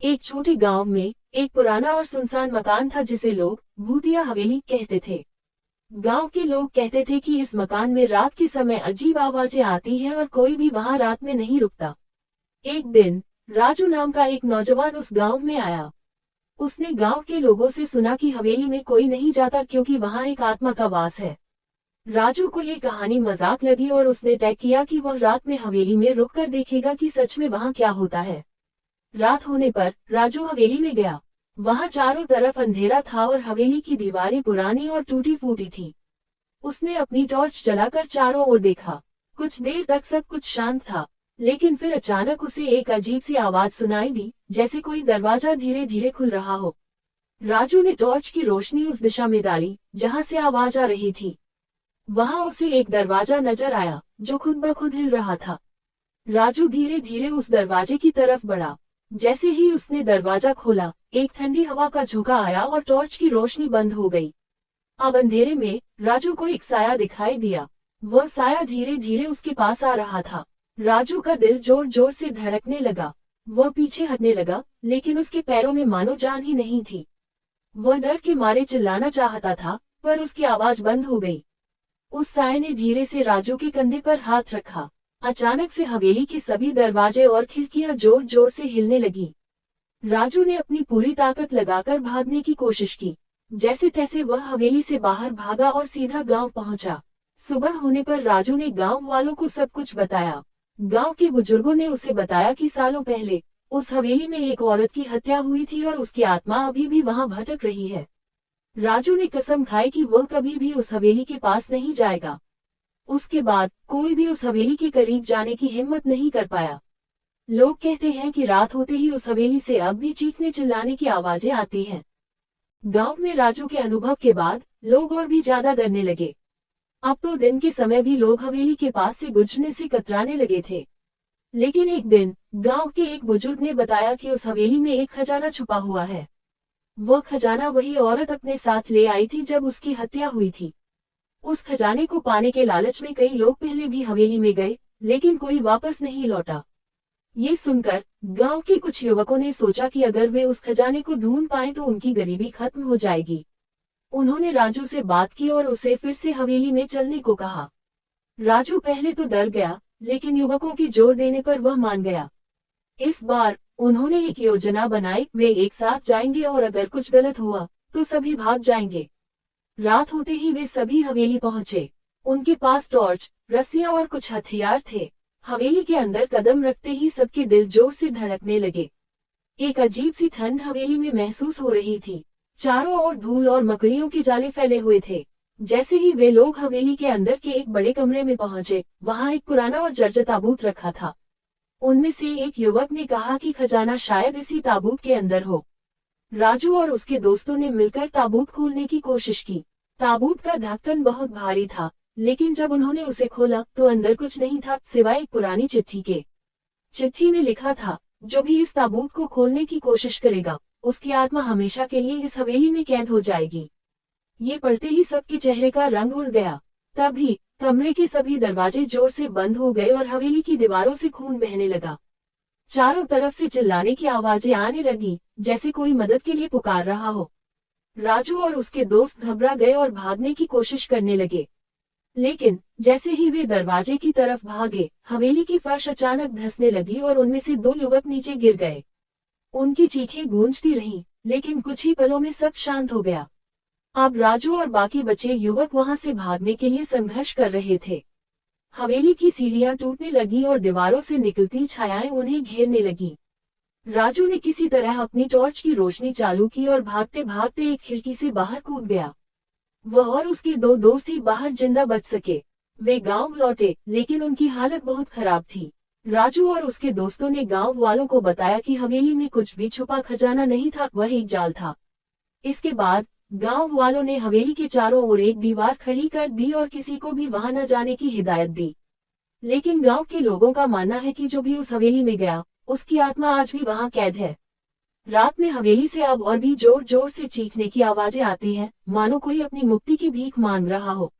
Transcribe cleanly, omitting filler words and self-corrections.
एक छोटे गांव में एक पुराना और सुनसान मकान था जिसे लोग भूतिया हवेली कहते थे। गांव के लोग कहते थे कि इस मकान में रात के समय अजीब आवाजें आती हैं और कोई भी वहां रात में नहीं रुकता। एक दिन राजू नाम का एक नौजवान उस गांव में आया। उसने गांव के लोगों से सुना कि हवेली में कोई नहीं जाता क्योंकि वहां एक आत्मा का वास है। राजू को ये कहानी मजाक लगी और उसने तय किया कि वह रात में हवेली में रुककर देखेगा कि सच में वहां क्या होता है। रात होने पर राजू हवेली में गया। वहां चारों तरफ अंधेरा था और हवेली की दीवारें पुरानी और टूटी फूटी थी। उसने अपनी टॉर्च जलाकर चारों ओर देखा। कुछ देर तक सब कुछ शांत था, लेकिन फिर अचानक उसे एक अजीब सी आवाज सुनाई दी, जैसे कोई दरवाजा धीरे धीरे खुल रहा हो। राजू ने टॉर्च की रोशनी उस दिशा में डाली जहां से आवाज आ रही थी। वहां उसे एक दरवाजा नजर आया जो खुद ब खुद हिल रहा था। राजू धीरे धीरे उस दरवाजे की तरफ बढ़ा। जैसे ही उसने दरवाजा खोला, एक ठंडी हवा का झोंका आया और टॉर्च की रोशनी बंद हो गई। अब अंधेरे में राजू को एक साया दिखाई दिया। वह साया धीरे धीरे उसके पास आ रहा था। राजू का दिल जोर जोर से धड़कने लगा। वह पीछे हटने लगा, लेकिन उसके पैरों में मानो जान ही नहीं थी। वह डर के मारे चिल्लाना चाहता था, पर उसकी आवाज बंद हो गई। उस साये ने धीरे से राजू के कंधे पर हाथ रखा। अचानक से हवेली के सभी दरवाजे और खिड़कियां जोर जोर से हिलने लगी। राजू ने अपनी पूरी ताकत लगाकर भागने की कोशिश की। जैसे तैसे वह हवेली से बाहर भागा और सीधा गांव पहुंचा। सुबह होने पर राजू ने गांव वालों को सब कुछ बताया। गांव के बुजुर्गों ने उसे बताया कि सालों पहले उस हवेली में एक औरत की हत्या हुई थी और उसकी आत्मा अभी भी वहां भटक रही है। राजू ने कसम खाई कि वह कभी भी उस हवेली के पास नहीं जाएगा। उसके बाद कोई भी उस हवेली के करीब जाने की हिम्मत नहीं कर पाया। लोग कहते हैं कि रात होते ही उस हवेली से अब भी चीखने चिल्लाने की आवाजें आती हैं। गांव में राजू के अनुभव के बाद लोग और भी ज्यादा डरने लगे। अब तो दिन के समय भी लोग हवेली के पास से गुजरने से कतराने लगे थे। लेकिन एक दिन गांव के एक बुजुर्ग ने बताया कि उस हवेली में एक खजाना छुपा हुआ है। वह खजाना वही औरत अपने साथ ले आई थी जब उसकी हत्या हुई थी। उस खजाने को पाने के लालच में कई लोग पहले भी हवेली में गए, लेकिन कोई वापस नहीं लौटा। ये सुनकर गांव के कुछ युवकों ने सोचा कि अगर वे उस खजाने को ढूंढ पाएं तो उनकी गरीबी खत्म हो जाएगी। उन्होंने राजू से बात की और उसे फिर से हवेली में चलने को कहा। राजू पहले तो डर गया, लेकिन युवकों के जोर देने पर वह मान गया। इस बार उन्होंने एक योजना बनाई। वे एक साथ जाएंगे और अगर कुछ गलत हुआ तो सभी भाग जाएंगे। रात होते ही वे सभी हवेली पहुंचे। उनके पास टॉर्च, रस्सियां और कुछ हथियार थे। हवेली के अंदर कदम रखते ही सबके दिल जोर से धड़कने लगे। एक अजीब सी ठंड हवेली में महसूस हो रही थी। चारों ओर धूल और मकड़ियों के जाले फैले हुए थे। जैसे ही वे लोग हवेली के अंदर के एक बड़े कमरे में पहुंचे, वहां एक पुराना और जर्जर ताबूत रखा था। उनमें से एक युवक ने कहा कि खजाना शायद इसी ताबूत के अंदर हो। राजू और उसके दोस्तों ने मिलकर ताबूत खोलने की कोशिश की। ताबूत का ढक्कन बहुत भारी था, लेकिन जब उन्होंने उसे खोला तो अंदर कुछ नहीं था सिवाय एक पुरानी चिट्ठी के। चिट्ठी में लिखा था, जो भी इस ताबूत को खोलने की कोशिश करेगा, उसकी आत्मा हमेशा के लिए इस हवेली में कैद हो जाएगी। ये पढ़ते ही सबके चेहरे का रंग उड़ गया। तभी कमरे के सभी दरवाजे जोर से बंद हो गए और हवेली की दीवारों से खून बहने लगा। चारों तरफ से चिल्लाने की आवाजें आने लगी, जैसे कोई मदद के लिए पुकार रहा हो। राजू और उसके दोस्त घबरा गए और भागने की कोशिश करने लगे। लेकिन जैसे ही वे दरवाजे की तरफ भागे, हवेली की फर्श अचानक धंसने लगी और उनमें से दो युवक नीचे गिर गए। उनकी चीखें गूंजती रहीं, लेकिन कुछ ही पलों में सब शांत हो गया। अब राजू और बाकी बचे युवक वहां से भागने के लिए संघर्ष कर रहे थे। हवेली की सीढ़ियां टूटने लगी और दीवारों से निकलती छायाएं उन्हें घेरने लगी। राजू ने किसी तरह अपनी टॉर्च की रोशनी चालू की और भागते भागते एक खिड़की से बाहर कूद गया। वह और उसके दो दोस्त ही बाहर जिंदा बच सके। वे गांव लौटे, लेकिन उनकी हालत बहुत खराब थी। राजू और उसके दोस्तों ने गांव वालों को बताया कि हवेली में कुछ भी छुपा खजाना नहीं था, वह एक जाल था। इसके बाद गांव वालों ने हवेली के चारों ओर एक दीवार खड़ी कर दी और किसी को भी वहां न जाने की हिदायत दी। लेकिन गांव के लोगों का मानना है कि जो भी उस हवेली में गया, उसकी आत्मा आज भी वहां कैद है। रात में हवेली से अब और भी जोर जोर से चीखने की आवाजें आती हैं, मानो कोई अपनी मुक्ति की भीख मांग रहा हो।